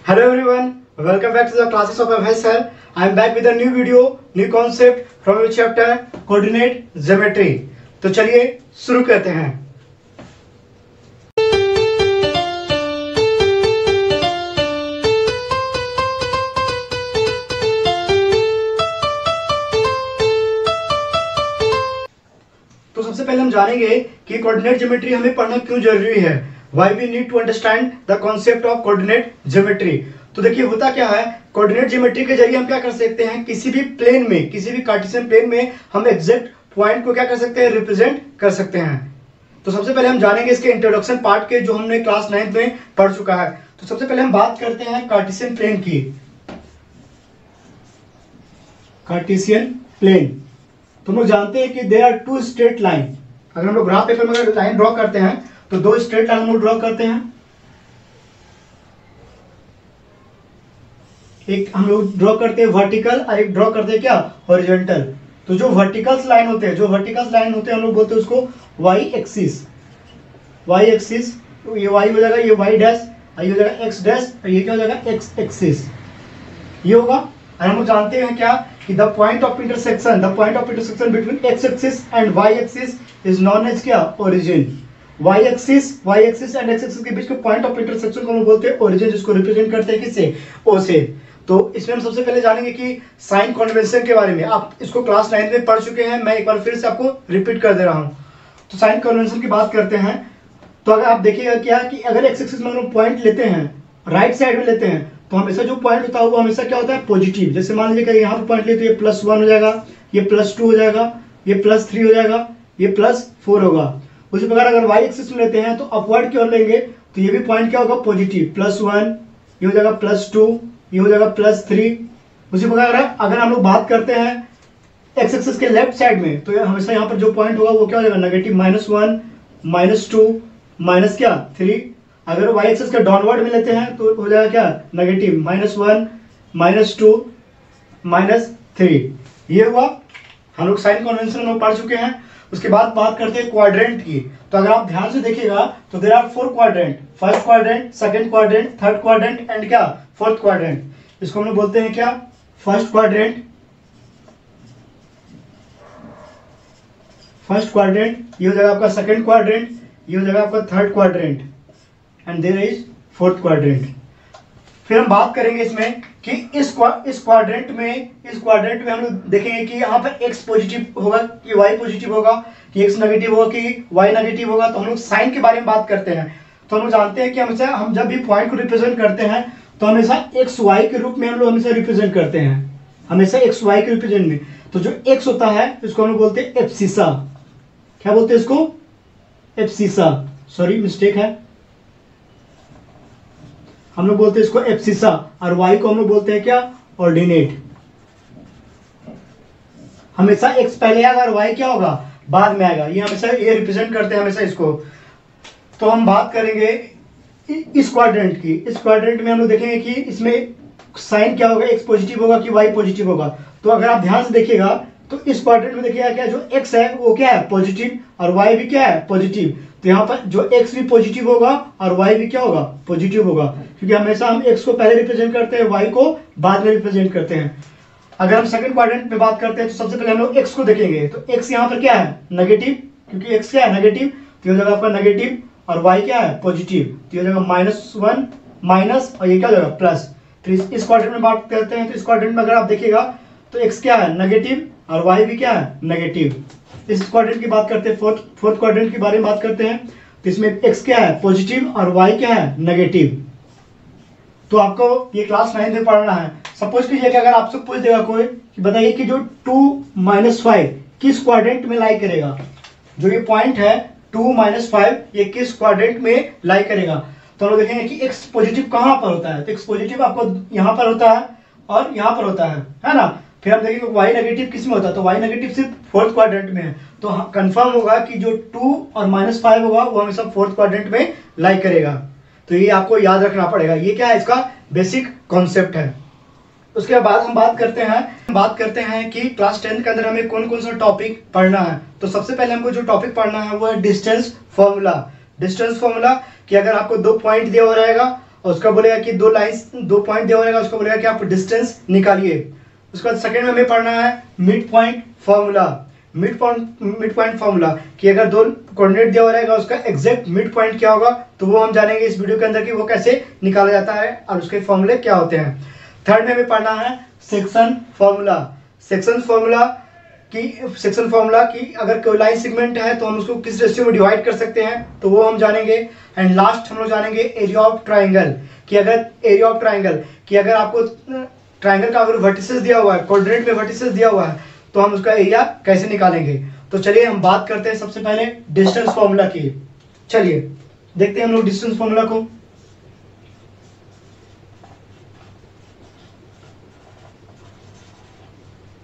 Hello everyone, welcome back to the classes of Abhay sir. I am back with a new video, new concept from your chapter coordinate geometry. तो चलिए शुरू करते हैं। तो सबसे पहले हम जानेंगे कि कोऑर्डिनेट ज्योमेट्री हमें पढ़ना क्यों जरूरी है। Why we need to understand the concept of coordinate geometry। तो देखिए होता क्या है, कोऑर्डिनेट ज्योमेट्री के जरिए हम क्या कर सकते हैं, किसी भी प्लेन में, किसी भी कार्टेशियन प्लेन में हम एग्जैक्ट पॉइंट को क्या कर सकते हैं, रिप्रेजेंट कर सकते हैं। तो सबसे पहले हम जानेंगे इसके इंट्रोडक्शन पार्ट के, जो हमने क्लास 9th में पढ़ चुका है। तो सबसे पहले हम बात करते हैं कार्टेशियन प्लेन की। कार्टेशियन प्लेन तो हम लोग जानते हैं कि there are two straight line. अगर हम लोग ग्राफ पेपर में लाइन ड्रॉ करते हैं तो दो स्ट्रेट लाइन हम लोग ड्रॉ करते हैं। एक हम लोग ड्रॉ करते हैं वर्टिकल और एक ड्रॉ करते हैं क्या, हॉरिजॉन्टल। तो जो वर्टिकल लाइन होते हैं हम लोग बोलते हैं उसको वाई एक्सिस। ये वाई हो जाएगा, ये वाई डैश, ये हो जाएगा एक्स डैश, और ये क्या हो जाएगा, एक्स एक्सिस। ये होगा। और हम लोग जानते हैं क्या कि the point of intersection between X axis and Y axis is known as क्या, origin. Y axis and X axis के बीच के पॉइंट ऑफ इंटरसेक्शन को हम बोलते हैं ओरिजिन, जिसको रिप्रेजेंट करते हैं किससे, ओ से। तो इसमें हम सबसे पहले जानेंगे कि साइन कन्वेंशन के बारे में। आप इसको क्लास 9 में पढ़ चुके हैं, मैं एक बार फिर से आपको रिपीट कर दे रहा हूं। तो साइन कन्वेंशन की बात करते हैं तो अगर आप देखिएगा क्या कि अगर एक्स एक्सिस में हम पॉइंट लेते हैं, राइट साइड में लेते हैं, तो हमेशा जो पॉइंट होता है वो हमेशा क्या होता है, पॉजिटिव। जैसे मान लीजिए कि यहाँ पर पॉइंट लेते हैं, ये +1 हो जाएगा, ये +2 हो जाएगा, ये +3 हो जाएगा, ये +4 होगा। उसी प्रकार अगर वाई एक्सिस में लेते हैं तो अपवर्ड की ओर लेंगे तो ये भी पॉइंट क्या होगा, पॉजिटिव। +1, ये हो जाएगा +2, ये हो जाएगा +3। उसी प्रकार अगर हम लोग बात करते हैं एक्स एक्सिस के लेफ्ट साइड में, तो हमेशा यहाँ पर जो पॉइंट होगा वो क्या हो जाएगा, नेगेटिव, -1, -2, माइनस क्या, 3। अगर वाई एक्सिस का डाउनवर्ड में लेते हैं तो हो जाएगा क्या, नेगेटिव, -1, -2, -3। ये हुआ। हम लोग साइन कन्वेंशन में पढ़ चुके हैं। उसके बाद बात करते हैं क्वाड्रेंट की। तो अगर आप ध्यान से देखिएगा तो there are 4 quadrant, first quadrant, second quadrant, third quadrant and क्या, फोर्थ क्वाड्रेंट। इसको हम लोग बोलते हैं क्या, फर्स्ट क्वाड्रेंट, ये हो जाएगा आपका सेकंड क्वाड्रेंट, ये हो जाएगा आपका third quadrant and there is fourth quadrant. फिर हम बात करेंगे इसमें कि इस क्वाड्रेंट में हम लोग देखेंगे कि यहाँ पर x पॉजिटिव होगा कि y पॉजिटिव होगा, कि x नेगेटिव होगा कि y नेगेटिव होगा। तो हम लोग साइन के बारे में बात करते हैं। तो हम लोग जानते हैं कि हमेशा हम जब भी पॉइंट को रिप्रेजेंट करते हैं तो हमेशा x y के रूप में हम लोग हमेशा रिप्रेजेंट करते हैं, हमेशा x y के रिप्रेजेंट में। तो जो x होता है इसको हम लोग बोलते हैं एब्सिसा। क्या बोलते हैं इसको, एब्सिसा, सॉरी मिस्टेक है, हम लोग बोलते हैं इसको एब्सिसा। और y को हम लोग बोलते हैं क्या, ऑर्डिनेट। हमेशा x पहले आएगा और y क्या होगा, बाद में आएगा। ये हमेशा ये रिप्रेजेंट करते हैं हमेशा इसको। तो हम बात करेंगे इस क्वाड्रेंट की। इस क्वाड्रेंट में हम लोग देखेंगे कि इसमें साइन क्या होगा, x पॉजिटिव होगा कि y पॉजिटिव होगा। तो अगर आप ध्यान से देखिएगा तो इस क्वाड्रेंट में देखिएगा क्या, जो x है वो क्या है, पॉजिटिव, और y भी क्या है, पॉजिटिव। तो यहाँ पर जो x भी पॉजिटिव होगा और y भी क्या होगा, पॉजिटिव होगा, क्योंकि हमेशा हम x को पहले रिप्रेजेंट करते हैं, y को बाद में रिप्रेजेंट करते हैं। अगर हम सेकंड क्वाड्रेंट में बात करते हैं तो सबसे पहले हम लोग x को देखेंगे। तो x यहाँ पर क्या है, नेगेटिव, क्योंकि x क्या है, नेगेटिव। तो हो जाएगा आपका नेगेटिव और y क्या है, पॉजिटिव। तो हो जाएगा -1 माइनस, और ये क्या हो जाएगा, प्लस। तो इस क्वाड्रेंट में बात करते हैं तो इस क्वाड्रेंट में अगर आप देखिएगा तो x क्या है, नेगेटिव, और y भी क्या है, नेगेटिव। इस क्वाड्रेंट की बात करते हैं, फोर्थ क्वाड्रेंट के बारे में बात करते हैं। तो इसमें x क्या है, पॉजिटिव, और y क्या है, नेगेटिव। तो आपको ये क्लास 9 में पढ़ना है। सपोज कीजिए कि अगर आपसे पूछ देगा कोई कि बताइए कि जो 2 - 5 किस क्वाड्रेंट में लाई करेगा, जो ये पॉइंट है 2 - 5 ये किस क्वाड्रेंट में लाई करेगा। तो हम लोग देखेंगे कि x पॉजिटिव कहाँ पर होता है। तो x पॉजिटिव आपको यहाँ पर होता है और यहाँ पर होता है ना। फिर हम देखेंगे y नेगेटिव किस में होता है। तो y नेगेटिव सिर्फ फोर्थ क्वाड्रेंट में है। तो कंफर्म होगा कि जो 2 और -5 होगा वो हमेशा फोर्थ क्वाड्रेंट में लाई करेगा। तो ये आपको याद रखना पड़ेगा। ये क्या है, इसका बेसिक कॉन्सेप्ट है। उसके बाद हम बात करते हैं कि क्लास 10 के अंदर हमें कौन कौन सा टॉपिक पढ़ना है। तो सबसे पहले हमको जो टॉपिक पढ़ना है वो है डिस्टेंस फॉर्मूला। डिस्टेंस फॉर्मूला कि अगर आपको 2 पॉइंट दिया हुआ रहेगा और उसका बोलेगा कि दो लाइंस, 2 पॉइंट दिया होगा, उसका बोलेगा कि आप डिस्टेंस निकालिए। उसके बाद सेकंड में हमें पढ़ना है mid point formula. Mid point formula कि अगर 2 कोऑर्डिनेट दिया हुआ रहेगा उसका एग्जैक्ट मिड पॉइंट क्या होगा, तो वो हम जानेंगे इस वीडियो के अंदर कि वो कैसे निकाला जाता है और उसके फॉर्मूले क्या होते हैं। थर्ड में हमें पढ़ना है सेक्शन फार्मूला। सेक्शन फार्मूला कि अगर कोई लाइन सेगमेंट है तो हम उसको किस रेशियो में डिवाइड कर सकते हैं, तो वो हम जानेंगे। एंड लास्ट हम लोग जानेंगे एरिया ऑफ ट्राइंगल कि अगर आपको ट्राइंगल का अगर वर्टिसेस दिया हुआ है, कोऑर्डिनेट में वर्टिसेस दिया हुआ है, तो हम उसका एरिया कैसे निकालेंगे। तो चलिए हम बात करते हैं सबसे पहले डिस्टेंस फार्मूला की। चलिए देखते हैं हम लोग डिस्टेंस फार्मूला को।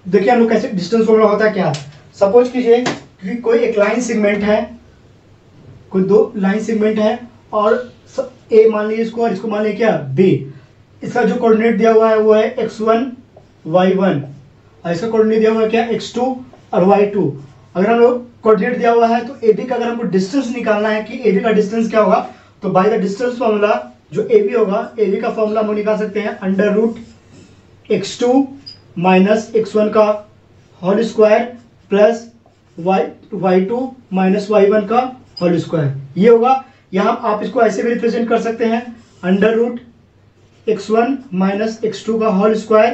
देखिए हम लोग कैसे डिस्टेंस फार्मूला होता है क्या। सपोज कीजिए कि कोई एक लाइन सेगमेंट है, कोई 2 लाइन सेगमेंट है और ए मान लीजिए इसको और इसको मान लीजिए क्या बी। इसका जो कोऑर्डिनेट दिया हुआ है वो है x1 y1 और इसका कोऑर्डिनेट दिया हुआ है क्या x2 और y2। अगर हम लोग कोऑर्डिनेट दिया हुआ है तो AB का अगर हमको डिस्टेंस निकालना है कि AB का डिस्टेंस क्या होगा, तो बाय द डिस्टेंस फार्मूला जो AB होगा, AB का फार्मूला हम निकाल सकते हैं √x2 माइनस x1 का whole square plus y2 minus y1 का होल स्क्वायर। ये होगा, यहाँ आप इसको ऐसे भी रिप्रेजेंट कर सकते हैं √x1 माइनस x2 का whole square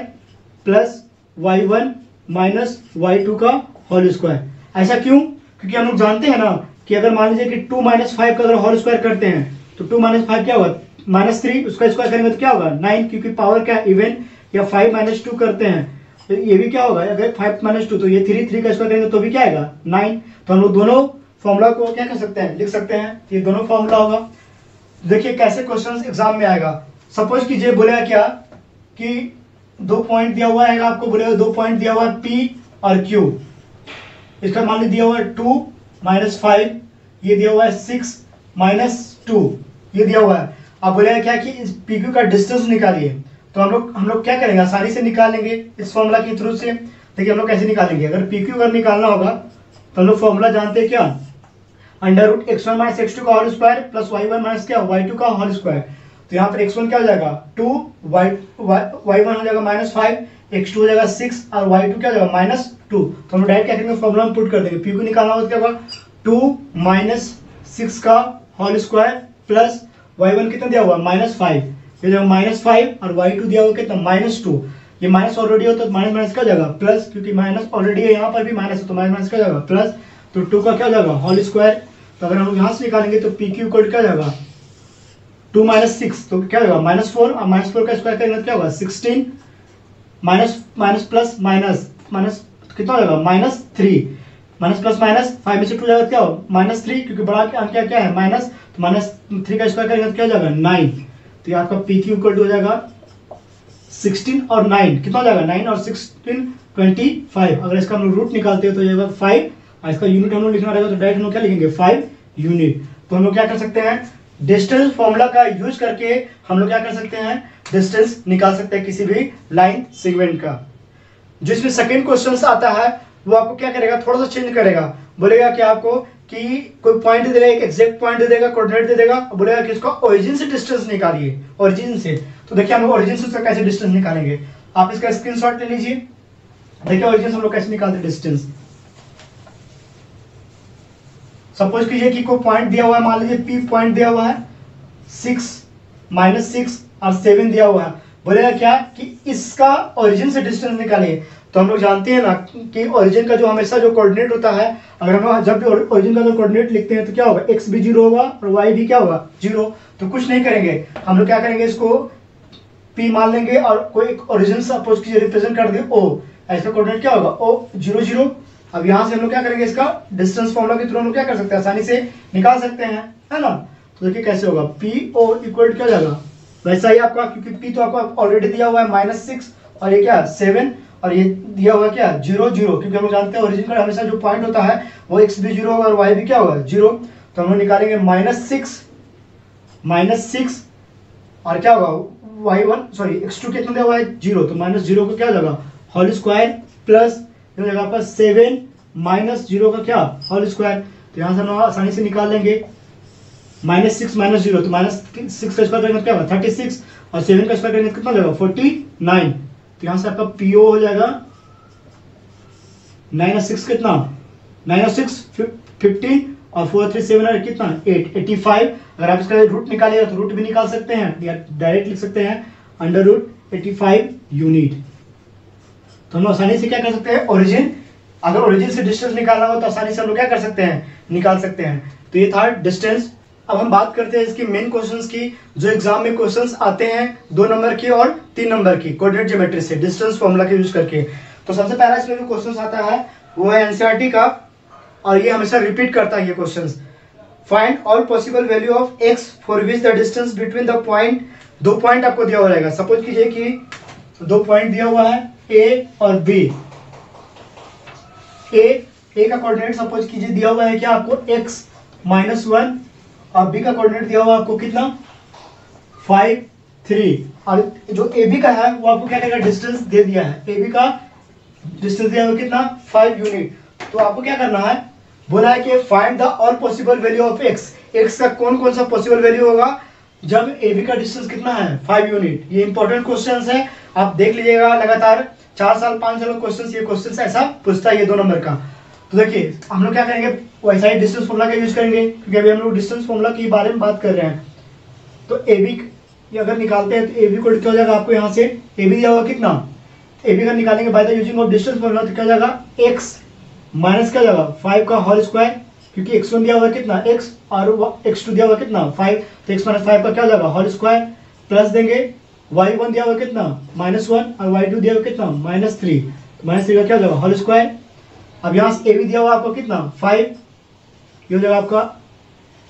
plus y1 minus y2 का होल स्क्वायर। ऐसा क्यों? क्योंकि हम लोग जानते हैं ना कि अगर मान लीजिए कि 2 माइनस 5 का अगर होल स्क्वायर करते हैं तो 2 माइनस 5 क्या होगा, -3, उसका स्क्वायर करेंगे तो क्या होगा 9, क्योंकि पावर क्या इवन, या 5 माइनस 2 करते हैं तो ये भी क्या होगा, अगर 5 माइनस 2 तो ये 3 का स्क्वायर करेंगे तो भी क्या आएगा 9। तो हम लोग दोनों फॉर्मूला को क्या कर सकते हैं, लिख सकते हैं। ये दोनों फॉर्मूला होगा। देखिए कैसे क्वेश्चन एग्जाम में आएगा। सपोज कीजिए बोलेगा क्या कि 2 पॉइंट दिया हुआ है, आपको बोलेगा 2 पॉइंट दिया हुआ है P और Q। इसका मान लीजिए दिया हुआ है 2 माइनस 5, ये दिया हुआ है 6 माइनस 2, ये दिया हुआ है। अब बोलेगा क्या कि इस PQ का डिस्टेंस निकालिए। तो हम लोग क्या करेंगे, आसानी से निकाल लेंगे इस फॉर्मूला के थ्रू से। देखिए हम लोग कैसे निकालेंगे, अगर PQ अगर निकालना होगा तो हम लोग फॉर्मूला जानते हैं क्या, √x1 माइनस x2 का whole square plus y1 minus क्या y2 का होल स्क्वायर। तो यहाँ पर x1 क्या हो जाएगा 2, y1 हो जाएगा -5, x2 हो जाएगा 6 और y2 क्या हो जाएगा -2। तो हम डायरेक्ट क्या करेंगे, फॉर्मूला में पुट कर देंगे। PQ निकालना होगा तो क्या होगा 2 माइनस 6 का होल स्क्वायर प्लस y1 कितना दिया हुआ -5, ये जब -5 और y2 दिया हुआ कितना -2। ये माइनस ऑलरेडी हो तो माइनस माइनस क्या हो जाएगा प्लस, क्योंकि माइनस ऑलरेडी है, यहाँ पर भी माइनस है तो माइनस माइनस क्या हो जाएगा प्लस। तो 2 का क्या हो जाएगा होल स्क्वायर। तो अगर हम लोग यहाँ से निकालेंगे तो PQ इक्वल क्या हो जाएगा 2 माइनस 6 तो क्या होगा -4 और -4 का स्क्वायर करेंगे तो क्या होगा 16 माइनस प्लस माइनस कितना हो जाएगा -3 माइनस प्लस माइनस 5 में से 2 जाएगा क्या हो -3, क्योंकि बड़ा अंक क्या है माइनस, तो -3 का स्क्वायर करेंगे तो क्या हो जाएगा 9। तो ये आपका PQ इक्वल हो जाएगा 16 और 9 कितना हो जाएगा 9 और 16 25। अगर इसका हम लोग रूट निकालते हैं तो ये 5 और इसका यूनिट हम लोग लिखना रहेगा तो डायरेक्ट हम लोग क्या लिखेंगे 5 यूनिट। तो हम लोग क्या कर सकते हैं, डिस्टेंस फॉर्मूला का यूज करके हम लोग क्या कर सकते हैं, डिस्टेंस निकाल सकते हैं किसी भी लाइन सेगमेंट का। जो इसमें सेकंड क्वेश्चन आता है वो आपको क्या करेगा, थोड़ा सा चेंज करेगा। बोलेगा कि आपको कि कोई पॉइंट दे देगा, एक एग्जैक्ट पॉइंट दे देगा, कोऑर्डिनेट दे देगा, बोलेगा कि इसका ओरिजिन से डिस्टेंस निकालिए, ओरिजिन से। तो देखिए हम लोग ओरिजिन से उसका कैसे डिस्टेंस निकालेंगे, आप इसका स्क्रीनशॉट ले लीजिए। देखिए ओरिजिन से हम लोग कैसे निकालते हैं डिस्टेंस। सपोज कीजिए कि कोई पॉइंट दिया हुआ है, मान लीजिए P पॉइंट दिया हुआ है 6 -6 और 7 दिया हुआ है। बोलेगा क्या कि इसका ओरिजिन से डिस्टेंस निकालिए। तो हम लोग जानते हैं ना कि ओरिजिन का जो हमेशा जो कोऑर्डिनेट होता है, अगर हम जब भी ओरिजिन का जो कोऑर्डिनेट लिखते हैं तो क्या होगा, x भी 0 होगा और y भी क्या होगा 0। तो कुछ नहीं करेंगे, हम लोग क्या करेंगे, इसको P मान लेंगे और कोई एक ओरिजिन सपोज कीजिए रिप्रेजेंट कर दे O, ऐसा कोऑर्डिनेट क्या होगा O 0 0। अब यहाँ से हम लोग क्या करेंगे, इसका डिस्टेंस फॉर्मूला के थ्रू हम लोग क्या कर सकते हैं, आसानी से निकाल सकते हैं, है ना। तो देखिए कैसे होगा, PO इक्वल क्या हो जाएगा वैसा ही आपका, क्योंकि P तो आपको ऑलरेडी दिया हुआ है -6 और ये क्या 7 और ये दिया हुआ क्या 0 0, क्योंकि हम लोग जानते हैं ओरिजिन का हमेशा जो पॉइंट होता है वो x भी 0 होगा और y भी क्या होगा 0। तो हम लोग निकालेंगे -6 और क्या होगा y1 सॉरी x2 कितना दिया हुआ है 0, तो -0 को क्या हो जाएगा होल स्क्वायर प्लस हो जाएगा आपका 7 -0 का क्या होल स्क्वायर। तो यहाँ से हम आसानी से निकाल लेंगे -6 -0, तो -6 का स्क्वायर करेंगे क्या होगा 36, और 7 का स्क्वायर करेंगे कितना हो जाएगा 49। तो यहाँ से आपका पीओ हो जाएगा 9 और 6 कितना, 9 और 6 15, और 4 3 7 और कितना 8 85। अगर आप इसका रूट निकालिएगा तो रूट भी निकाल सकते हैं या डायरेक्ट लिख सकते हैं √85 यूनिट। तो हम लोग आसानी से क्या कर सकते हैं, ओरिजिन, अगर ओरिजिन से डिस्टेंस निकालना हो तो आसानी से हम लोग क्या कर सकते हैं, निकाल सकते हैं। तो ये था डिस्टेंस। अब हम बात करते हैं इसकी मेन क्वेश्चंस की, जो एग्जाम में क्वेश्चंस आते हैं 2 नंबर की और 3 नंबर की कोऑर्डिनेट ज्योमेट्री से डिस्टेंस फॉर्मूला के यूज करके। तो सबसे पहला इसमें जो क्वेश्चन आता है वो है एनसीईआरटी का, और ये हमेशा रिपीट करता है ये question. Find all possible value of x for which the distance between the point, 2 point आपको दिया हुआ रहेगा। सपोज कीजिए कि 2 पॉइंट दिया हुआ है ए और बी। ए का कोऑर्डिनेट सपोज कीजिए दिया हुआ है क्या आपको x -1, और बी का कोऑर्डिनेट दिया हुआ आपको कितना 5 3, और जो ए बी का है वो आपको क्या करेगा, डिस्टेंस दे दिया है। ए बी का डिस्टेंस दिया हुआ कितना 5 यूनिट। तो आपको क्या करना है, बोला है कि find the all possible value of x का कौन कौन सा पॉसिबल वैल्यू होगा जब ए बी का डिस्टेंस कितना है 5 यूनिट। ये इंपॉर्टेंट क्वेश्चन है, आप देख लीजिएगा लगातार 4 साल 5 साल क्वेश्चन, ये क्वेश्चन ऐसा पूछता है ये 2 नंबर का। तो देखिए हम लोग क्या करेंगे, वैसा ही डिस्टेंस फॉर्मूला का यूज करेंगे, क्योंकि अभी हम लोग डिस्टेंस फॉर्मूला के बारे में बात कर रहे हैं। तो ए बी अगर निकालते हैं तो ए बी को क्या हो जाएगा, आपको यहाँ से ए बी दिया होगा कितना, ए बी का निकालेंगे by the using of distance formula, तो क्या हो जाएगा x माइनस क्या हो जाएगा 5 का होल स्क्वायर, क्योंकि x1 दिया हुआ कितना x और x2 दिया हुआ कितना 5, तो x माइनस 5 का क्या हो जाएगा होल स्क्वायर, प्लस देंगे y1 दिया हुआ कितना -1 और y2 दिया हुआ कितना -3, -3 का क्या हो जाएगा होल स्क्वायर। अब यहाँ से ए बी दिया हुआ आपको कितना 5, ये हो जाएगा आपका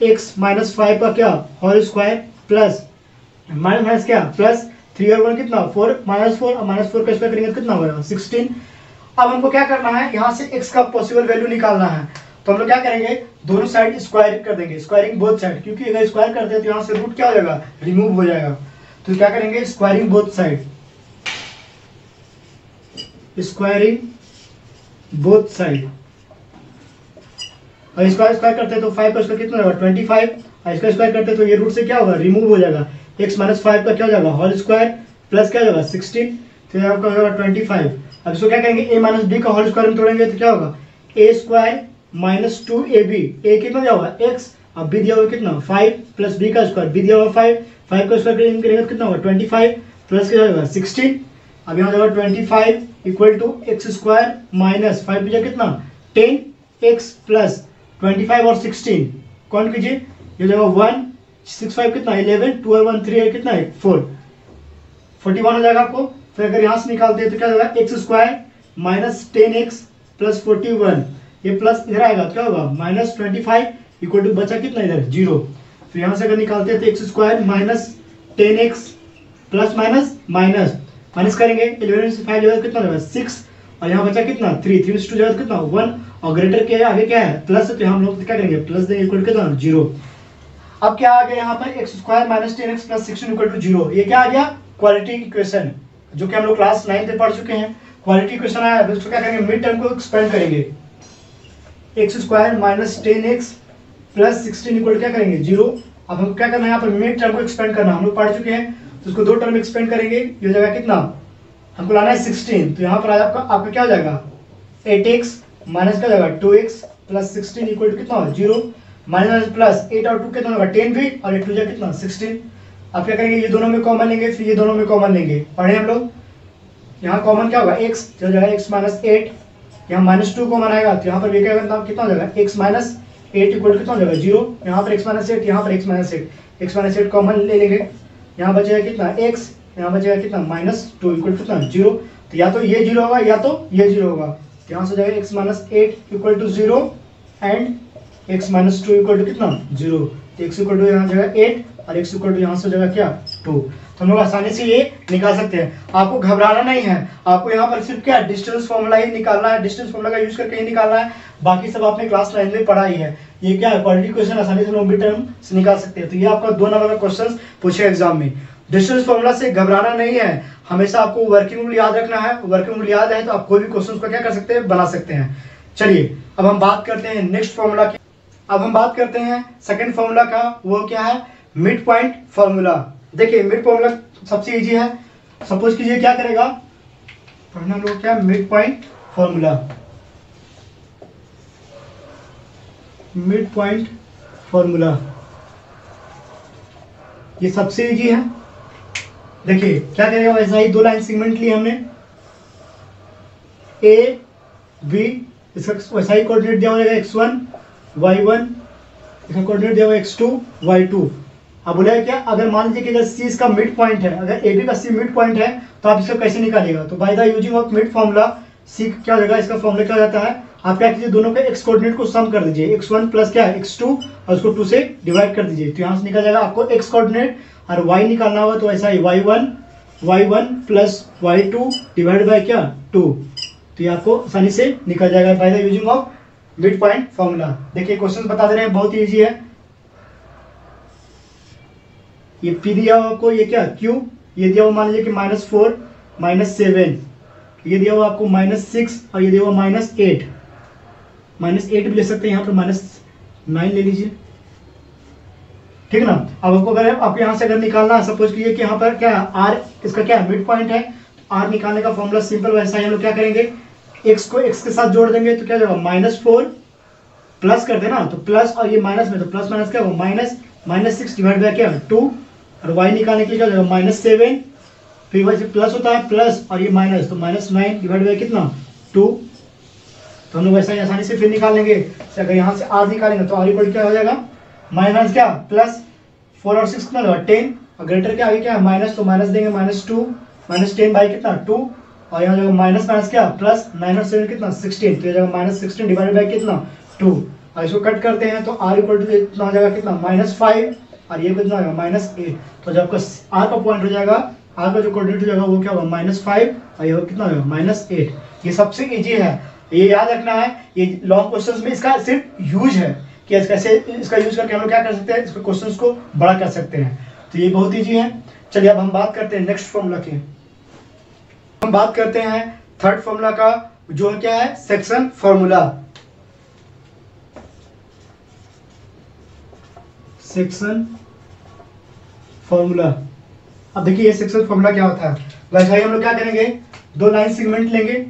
x माइनस 5 का क्या होल स्क्वायर, प्लस माइनस क्या प्लस 3 और 1 कितना 4, -4 और -4 का स्क्वायर करेंगे कितना होगा 16। अब हमको क्या करना है, यहाँ से x का पॉसिबल वैल्यू निकालना है। तो हम लोग क्या करेंगे, दोनों साइड स्क्वायर कर देंगे, स्क्वायरिंग बोथ साइड, क्योंकि अगर स्क्वायर करते हैं तो यहाँ से रूट क्या हो जाएगा रिमूव हो जाएगा। तो क्या करेंगे, squaring both side, squaring both side, और स्क्वायर करते हैं तो 5 का स्क्वायर कितना होगा 25, और इसका स्क्वायर करते हैं तो ये रूट से क्या होगा रिमूव हो जाएगा, x माइनस 5 का क्या हो जाएगा होल स्क्वायर, प्लस क्या हो जाएगा 16, तो आपका हो जाएगा 25। अब इसको क्या करेंगे, a माइनस बी का होल स्क्वायर में तोड़ेंगे तो क्या होगा a square minus 2ab, a कितना दिया हुआ x, अब b दिया हुआ कितना 5, प्लस b का स्क्वायर, b दिया हुआ 5 का स्क्वायर करेंगे तो कितना होगा 25, प्लस क्या होगा 16। अब यहाँ जाएगा 25 equal to X square minus 5 बचा कितना 10x प्लस 25 और 16 कौन कीजिए, ये जाएगा 1 6 5 कितना 11, 2 और 1 3 कितना है 4, 41 हो जाएगा आपको। फिर अगर यहाँ से निकालते हैं तो क्या होगा x square minus 10x plus 41, ये प्लस इधर आएगा तो क्या होगा -25 इक्वल टू बचा कितना इधर 0। फिर यहाँ से अगर निकालते हैं तो x square minus 10x plus minus करेंगे 11 से 5 जाएगा कितना होगा 6, और यहाँ बचा कितना 3 3 से 2 जाएगा कितना 1, और ग्रेटर के आगे क्या है प्लस, तो हम लोग क्या करेंगे प्लस देंगे इक्वल कितना 0। अब क्या आ गया यहाँ पर X square minus 10x plus 16 equal to 0, ये क्या आ गया क्वालिटी इक्वेशन, जो कि हम लोग क्लास 9 में पढ़ चुके हैं। क्वालिटी इक्वेशन आया, अब इसको क्या करेंगे मिड टर्म को एक्सपेंड करेंगे, x square minus 10x plus 16 equal क्या करेंगे 0। अब हम क्या करना है यहाँ पर मिड टर्म को एक्सपेंड करना, हम लोग पढ़ चुके हैं, तो इसको 2 टर्म एक्सपेंड करेंगे, ये हो जाएगा कितना हमको लाना है 16, तो यहाँ पर आपका क्या हो जाएगा 8x माइनस क्या हो जाएगा 2x प्लस 16 इक्वल टू कितना होगा 0, माइनस प्लस 8 और 2 कितना होगा 10 भी, और 8 जाएगा कितना 16। अब क्या करेंगे, ये दोनों में कॉमन लेंगे, फिर ये दोनों में कॉमन लेंगे, पढ़े हम लोग। यहाँ कॉमन क्या होगा x, तो हो जाएगा x माइनस 8, यहाँ -2 कॉमन आएगा, तो यहाँ पर भी क्या कितना हो जाएगा x माइनस 8 इक्वल टू कितना हो जाएगा 0, यहाँ पर x माइनस 8, यहाँ पर x माइनस 8 कॉमन ले लेंगे, यहाँ बचेगा कितना x, यहाँ बचेगा कितना -2 इक्वल टू कितना 0। तो या तो ये 0 होगा या तो ये 0 होगा, तो यहाँ से जाएगा x minus 8 equal to 0 and x minus 2 equal to कितना 0, तो x इक्वल टू यहाँ जाएगा 8 और x इक्वल टू यहाँ से जाएगा क्या 2। तो हम लोग आसानी से ये निकाल सकते हैं, आपको घबराना नहीं है, आपको यहाँ पर सिर्फ क्या डिस्टेंस फॉर्मूला ही निकालना है, डिस्टेंस फॉर्मूला का यूज करके ही निकालना है, बाकी सब आपने क्लास 9 में पढ़ा ही है। ये क्या है क्वालिटी क्वेश्चन आसानी से मिड टर्म से निकाल सकते हैं। तो ये आपका 2 नंबर का क्वेश्चन पूछे एग्जाम में। डिस्टेंस फॉर्मूला से घबराना नहीं है, हमेशा आपको वर्किंग रूल याद रखना है, वर्किंग रूल याद है तो आप कोई भी क्वेश्चन को क्या कर सकते हैं बना सकते हैं। चलिए अब हम बात करते हैं नेक्स्ट फॉर्मूला की। अब हम बात करते हैं सेकंड फॉर्मूला का, वो क्या है, मिड पॉइंट फॉर्मूला। देखिए मिड फॉर्मूला सबसे इजी है। सपोज कीजिए क्या करेगा, पढ़ना लोग क्या, mid point formula. Mid point formula ये सबसे इजी है। देखिए क्या करेगा, वैसा ही दो लाइन सेगमेंट लिए हमने, ए बी, इसका वैसा ही कोऑर्डिनेट दिया होगा x1 y1, इसका कोऑर्डिनेट दिया हुआ x2 y2। अब बोला क्या, अगर मान लीजिए कि अगर C इसका मिड पॉइंट है, अगर AB का C मिड पॉइंट है तो आप इसको कैसे निकालेगा, तो by the using of mid formula C क्या हो जाएगा, इसका फॉर्मूला क्या हो जाता है, आप क्या कीजिए, दोनों के x कोऑर्डिनेट को सम कर दीजिए, x1 प्लस क्या है x2 और उसको 2 से डिवाइड कर दीजिए, तो यहाँ से निकल जाएगा आपको x कोऑर्डिनेट, और y निकालना होगा तो ऐसा ही y1 plus y2 divide by क्या 2, तो ये आपको आसानी से निकल जाएगा by the using of mid point formula. देखिए क्वेश्चन बता दे रहे हैं, बहुत ही इजी है। ये P दिया हुआ आपको, ये क्या Q, ये दिया हुआ मान लीजिए कि -4 -7, ये दिया हुआ आपको -6 और ये दिया हुआ -8, -8 भी ले सकते हैं, यहाँ पर -9 ले लीजिए, ठीक ना। अब आपको अगर आपको यहाँ से अगर निकालना है, सपोज कीजिए कि यहाँ पर क्या R इसका क्या मिड पॉइंट है, R निकालने का फॉर्मूला सिंपल वैसा ही हम लोग क्या करेंगे, x को x के साथ जोड़ देंगे तो क्या जाएगा, -4 प्लस कर देना, तो प्लस और ये माइनस में, तो प्लस माइनस क्या होगा, -6 डिवाइड बाय क्या 2, और y निकालने के लिए क्या हो जाएगा -7, फिर वैसे प्लस होता है प्लस और ये माइनस, तो -9 डिवाइड बाय कितना 2, तो हम लोग वैसा ही आसानी से फिर निकाल लेंगे। अगर यहाँ से r निकालेंगे तो r इक्वल क्या हो जाएगा, माइनस क्या प्लस 4 और 6 कितना होगा 10, और ग्रेटर के आगे क्या है माइनस, तो माइनस देंगे -2 -10 बाई कितना 2, और यहाँ जाएगा माइनस माइनस क्या प्लस 9 और 7 कितना 16, तो ये जाएगा -16 डिवाइडेड बाई कितना 2, और इसको कट करते हैं तो r इक्वल टू इतना हो जाएगा कितना -5, और ये कितना होगा -8, तो जब आपका r का पॉइंट हो जाएगा, r का जो कोऑर्डिनेट हो जाएगा वो क्या होगा -5, और ये कितना होगा -8। ये सबसे इजी है, ये याद रखना है। ये लॉन्ग क्वेश्चंस में इसका सिर्फ यूज है कि कैसे इसका यूज करके हम लोग क्या कर सकते हैं, इसके क्वेश्चंस को बड़ा कर सकते हैं, तो ये बहुत इजी है। चलिए अब हम बात करते हैं नेक्स्ट फॉर्मूला की। हम बात करते हैं थर्ड फॉर्मूला का, जो क्या है, सेक्शन फॉर्मूला। सेक्शन फॉर्मूला, अब देखिए ये सेक्शन फॉर्मूला क्या होता है, वैसे ही हम लोग क्या करेंगे, दो लाइन सेगमेंट लेंगे।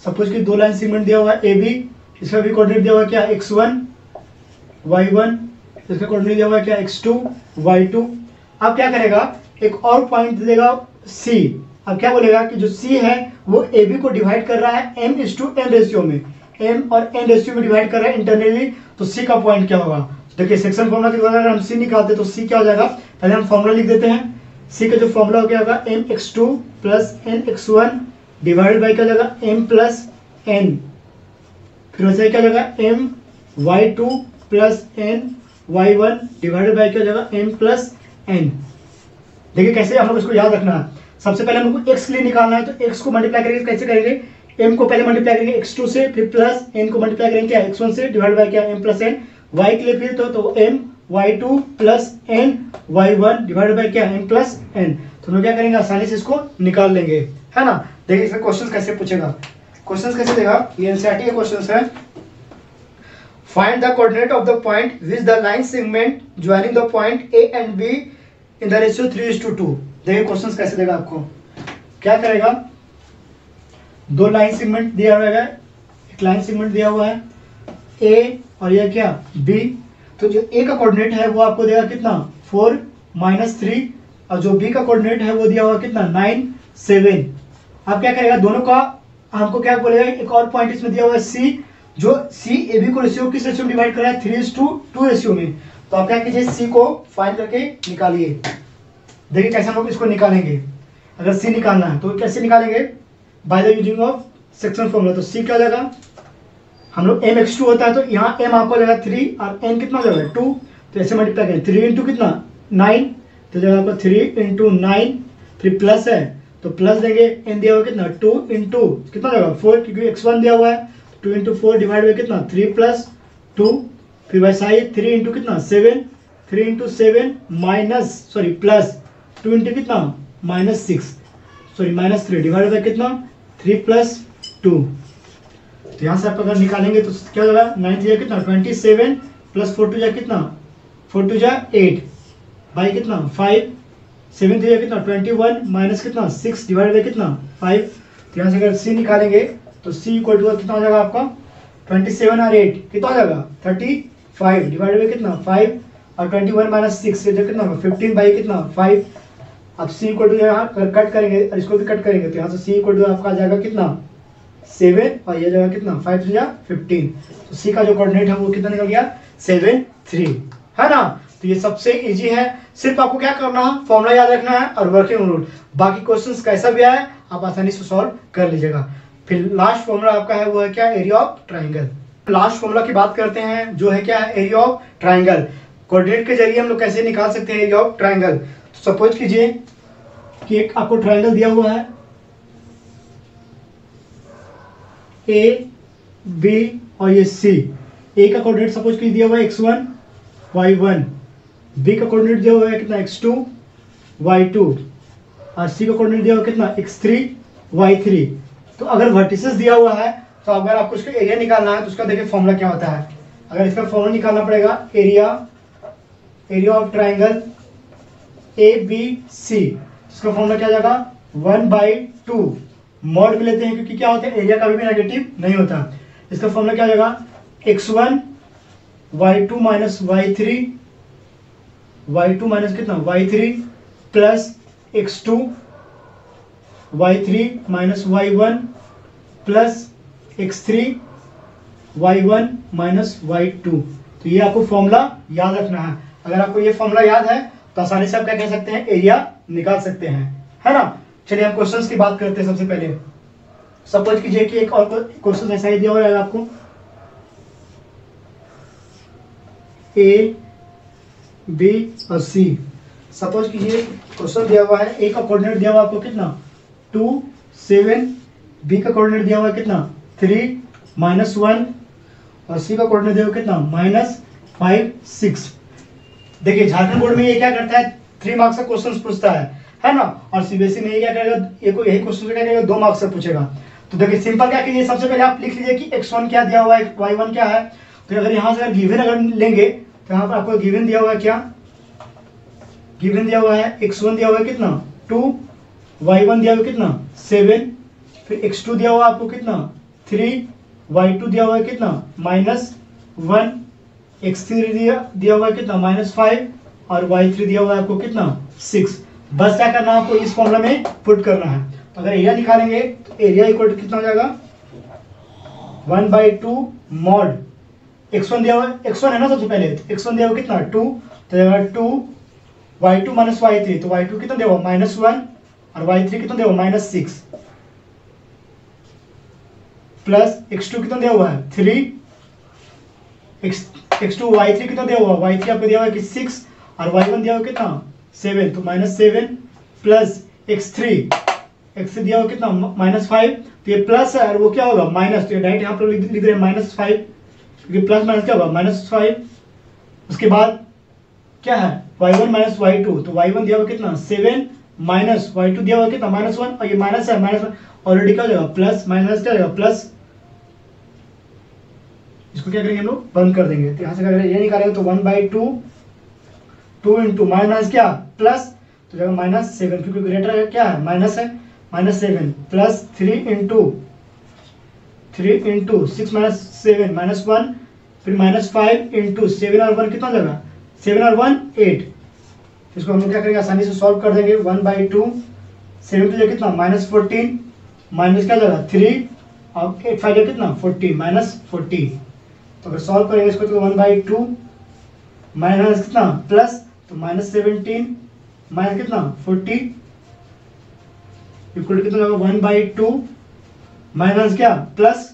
सपोज कि दो लाइन सेगमेंट दिया हुआ है ए बी, इसका भी कोऑर्डिनेट दिया हुआ है क्या x1 y1, इसका कोऑर्डिनेट दिया हुआ है क्या x2 y2। अब क्या करेगा, एक और पॉइंट दे देगा C। अब क्या बोलेगा कि जो C है वो AB को डिवाइड कर रहा है m/n रेशियो में, m और n रेशियो में डिवाइड कर रहा है इंटरनली, तो C का पॉइंट क्या होगा। देखिए सेक्शन फॉर्मूला के द्वारा अगर हम C निकालते तो C क्या हो जाएगा, पहले हम फॉर्मूला लिख देते हैं। C का जो फॉर्मूला हो गया होगा mx2 plus nx1 divided by क्या हो जाएगा m प्लस n, फिर वैसे क्या हो जाएगा my2 plus ny1 divided by क्या हो जाएगा m प्लस n। देखिए कैसे हम लोग इसको याद रखना है, सबसे पहले हमको x के लिए निकालना है, तो x को मल्टीप्लाई करेंगे, कैसे करेंगे, m को पहले मल्टीप्लाई करेंगे x2 से, फिर प्लस n को मल्टीप्लाई करेंगे क्या x1 से डिवाइड बाय क्या m प्लस n, y के लिए फिर तो m y2 plus n y1 divide by क्या m प्लस n। तो हम लोग क्या करेंगे, आसानी से इसको निकाल लेंगे, है ना। देखिए इसका क्वेश्चन कैसे पूछेगा, क्वेश्चन कैसे देगा, ये एनसीईआरटी के क्वेश्चन है। Find the coordinate of the point which the line segment joining the point a and b in the ratio 3:2। देखिए क्वेश्चन कैसे देगा, आपको क्या करेगा, दो लाइन सेगमेंट दिया हुआ है, एक लाइन सेगमेंट दिया हुआ है a और ये क्या b, तो जो a का कोऑर्डिनेट है वो आपको देगा कितना 4 -3, और जो b का कोऑर्डिनेट है वो दिया हुआ कितना 9 7। अब क्या करेगा, दोनों का हमको क्या बोलेगा, एक और पॉइंट इसमें दिया हुआ है c, जो c ab को रेशियो किस रेशियो में डिवाइड कर रहा है 3:2 रेशियो में, तो आप क्या कीजिए c को फाइंड करके निकालिए। देखिए कैसे हम लोग इसको निकालेंगे, अगर c निकालना है तो कैसे निकालेंगे, by the using of section formula. तो c क्या हो जाएगा, हम लोग mx2 होता है तो यहाँ m आपको लगेगा 3 और n कितना हो जाएगा 2, तो ऐसे मल्टीप्लाई करें 3 इंटू कितना 9, तो जाएगा आपका 3 इंटू 9, फिर प्लस है तो प्लस देंगे, n दिया हुआ कितना 2 इंटू कितना हो जाएगा 4, क्योंकि x1 दिया हुआ है, 2 इंटू 4 डिवाइड बाई कितना 3 प्लस 2, फिर वैसा ही 3 इंटू कितना 7, 3 इंटू 7 प्लस 2 इंटू कितना -6 -3 डिवाइड बाई कितना 3 प्लस 2, तो यहाँ से आप अगर निकालेंगे तो क्या होगा, 9 जा कितना 27 प्लस 4 2 जा कितना 4 2 जा 8 बाई कितना 5, 7 जा कितना 21 माइनस कितना 6 डिवाइड बाई कितना 5। तो यहाँ से अगर c निकालेंगे तो c इक्वल टू कितना हो जाएगा आपका 27 और 8 कितना हो जाएगा 35 डिवाइड बाई कितना 5 और 21 माइनस 6 से कितना होगा 15 बाई कितना 5। अब c इक्वल टू यहाँ कट करेंगे और इसको भी कट करेंगे तो यहाँ से c इक्वल टू आपका आ जाएगा कितना 7 और ये जाएगा कितना 5 से 15। तो c का जो कोऑर्डिनेट है वो कितना निकल गया 7 3, है ना। तो ये सबसे इजी है, सिर्फ आपको क्या करना है फॉर्मूला याद रखना है और वर्किंग रूल, बाकी क्वेश्चंस कैसा भी आए आप आसानी से सॉल्व कर लीजिएगा। फिर लास्ट फॉर्मूला आपका है वो है क्या area of triangle. Last formula की बात करते हैं जो है क्या एरिया ऑफ ट्राइंगल। कोऑर्डिनेट के जरिए हम लोग कैसे निकाल सकते हैं एरिया ऑफ ट्राइंगल। तो सपोज कीजिए कि एक आपको ट्राइंगल दिया हुआ है ए बी और ये सी। ए का कोऑर्डिनेट सपोज कीजिए दिया हुआ है x1 y1, बी का कोऑर्डिनेट दिया हुआ है कितना x2 y2 और सी का कोऑर्डिनेट दिया हुआ है कितना x3 y3। तो अगर वर्टिसेस दिया हुआ है तो अगर आपको इसका एरिया निकालना है तो उसका देखिए फॉर्मूला क्या होता है। अगर इसका फॉर्मूला निकालना पड़ेगा area of triangle A B C, इसका फॉर्मूला क्या जाएगा 1/2 मॉड में लेते हैं क्योंकि क्या होता है एरिया कभी भी नेगेटिव नहीं होता। इसका फॉर्मूला क्या जाएगा x1 y2 minus y3 minus कितना y3 plus x2 y3 minus y1 plus x3 y1 minus y2। तो ये आपको फॉर्मूला याद रखना है। अगर आपको ये फॉर्मूला याद है तो आसानी से आप क्या कह सकते हैं एरिया निकाल सकते हैं, है ना। चलिए हम क्वेश्चंस की बात करते हैं। सबसे पहले सपोज कीजिए कि एक और क्वेश्चन ऐसा ही दिया हुआ है आपको ए बी और सी। सपोज कीजिए क्वेश्चन दिया हुआ है ए का कोऑर्डिनेट दिया हुआ आपको कितना 2 7, बी का कोऑर्डिनेट दिया हुआ है कितना 3 -1 और सी का कोऑर्डिनेट दिया हुआ कितना -5 6। देखिए झारखंड बोर्ड में ये क्या करता है 3 मार्क्स का क्वेश्चन पूछता है ना। और सीबीएसई में ये क्या करेगा यही क्वेश्चन क्या करेगा 2 मार्क्स से पूछेगा। तो देखिए सिंपल क्या कीजिए सबसे पहले आप लिख लीजिए कि x1 क्या दिया हुआ है y1 क्या है। तो अगर यहाँ से अगर गिवन अगर लेंगे तो यहाँ पर आपको गिवन दिया हुआ है क्या गिवन दिया हुआ है x1 दिया हुआ है कितना 2, y1 दिया हुआ है कितना 7, फिर x2 दिया हुआ आपको कितना 3, y2 दिया हुआ है कितना -1, x3 दिया हुआ है कितना -5 और y3 दिया हुआ है आपको कितना 6। बस क्या करना है आपको इस फॉर्मूला में पुट करना है। तो अगर एरिया निकालेंगे तो एरिया इक्वल टू कितना हो जाएगा 1/2 मॉड x1 दिया हुआ x1 है ना सबसे पहले तो x1 दिया हुआ कितना 2 तो जाएगा 2 y2 माइनस y3 तो y2 कितना दिया हुआ -1 और y3 कितना दिया हुआ -6 प्लस x2 कितना दिया हुआ है 3 x2 y3 कितना दिया हुआ y3 आपको दिया हुआ है कि 6 और y1 दिया हुआ कितना 7 तो -7 प्लस x3 दिया हुआ कितना -5 तो ये प्लस है और वो क्या होगा माइनस। तो ये डायरेक्ट यहाँ पर लिख रहे हैं -5 क्योंकि प्लस माइनस क्या होगा -5। उसके बाद क्या है y1 माइनस y2 तो y1 दिया हुआ कितना 7 माइनस y2 दिया हुआ कितना -1 और ये माइनस है -1 ऑलरेडी क्या हो जाएगा प्लस माइनस क्या हो जाएगा प्लस। इसको क्या करेंगे हम लोग बंद कर देंगे। तो यहाँ से अगर ये निकालेंगे तो 1/2 2 इंटू माइनस क्या प्लस तो जाएगा -7 क्योंकि ग्रेटर क्या है माइनस है -7 प्लस 3 इंटू 6 माइनस 7 -1 फिर -5 इंटू 7 और 1 कितना हो जाएगा 7 और 1 8। इसको हम लोग क्या करेंगे आसानी से सॉल्व कर देंगे 1/2 7 तो कितना -14 माइनस क्या जाएगा 3 और 8 5 कितना 40 -40। तो अगर सॉल्व करेंगे इसको तो 1/2 माइनस कितना प्लस तो -17 माइनस कितना 40 इक्वल कितना होगा 1/2 माइनस क्या प्लस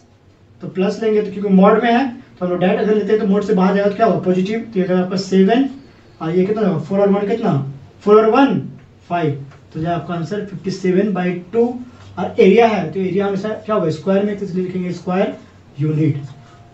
तो प्लस लेंगे तो क्योंकि मोड में है तो हम लोग डायरेक्ट अगर लेते हैं तो मोड से बाहर जाएगा तो क्या होगा पॉजिटिव। तो ये आपका 7 और ये कितना होगा 4 और 1 कितना 4 और 1 5 तो जो आपका आंसर 57/2 और एरिया है तो एरिया हमेशा क्या होगा स्क्वायर में तो इसलिए लिखेंगे स्क्वायर यूनिट।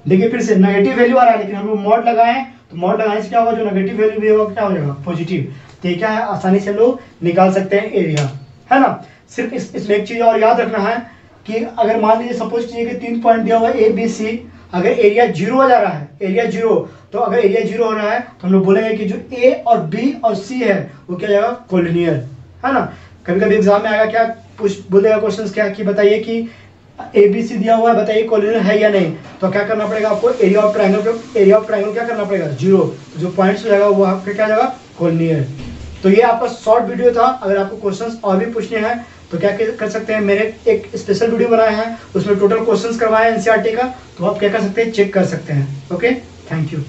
देखिए फिर से नेगेटिव वैल्यू आ रहा है लेकिन हम लोग मॉड लगाए तो मॉड लगाने से क्या होगा जो नेगेटिव वैल्यू भी होगा क्या हो जाएगा पॉजिटिव। तो ये क्या है आसानी से लोग निकाल सकते हैं एरिया, है ना। सिर्फ इसमें एक चीज और याद रखना है कि अगर मान लीजिए सपोज कीजिए कि 3 पॉइंट दिया हुआ है ए बी सी, अगर एरिया 0 हो जा रहा है, एरिया 0, तो अगर एरिया 0 हो रहा है तो हम लोग बोलेंगे कि जो ए और बी और सी है वो क्या जाएगा, कोलिनियर, है ना। कभी कभी एग्जाम में आएगा क्या बोलेगा क्वेश्चन क्या कि बताइए कि ए बी सी दिया हुआ है, बताइए कोलिनियर है या नहीं। तो क्या करना पड़ेगा आपको, एरिया ऑफ ट्राइंगल क्या करना पड़ेगा, 0, जो पॉइंट्स हो जाएगा वो आपका क्या जाएगा, कोलिनियर। तो ये आपका शॉर्ट वीडियो था। अगर आपको क्वेश्चंस और भी पूछने हैं तो क्या कर सकते हैं, मेरे एक स्पेशल वीडियो बनाया है, उसमें टोटल क्वेश्चंस करवाए एनसीईआरटी का, तो आप क्या कर सकते हैं, चेक कर सकते हैं। Okay, thank you.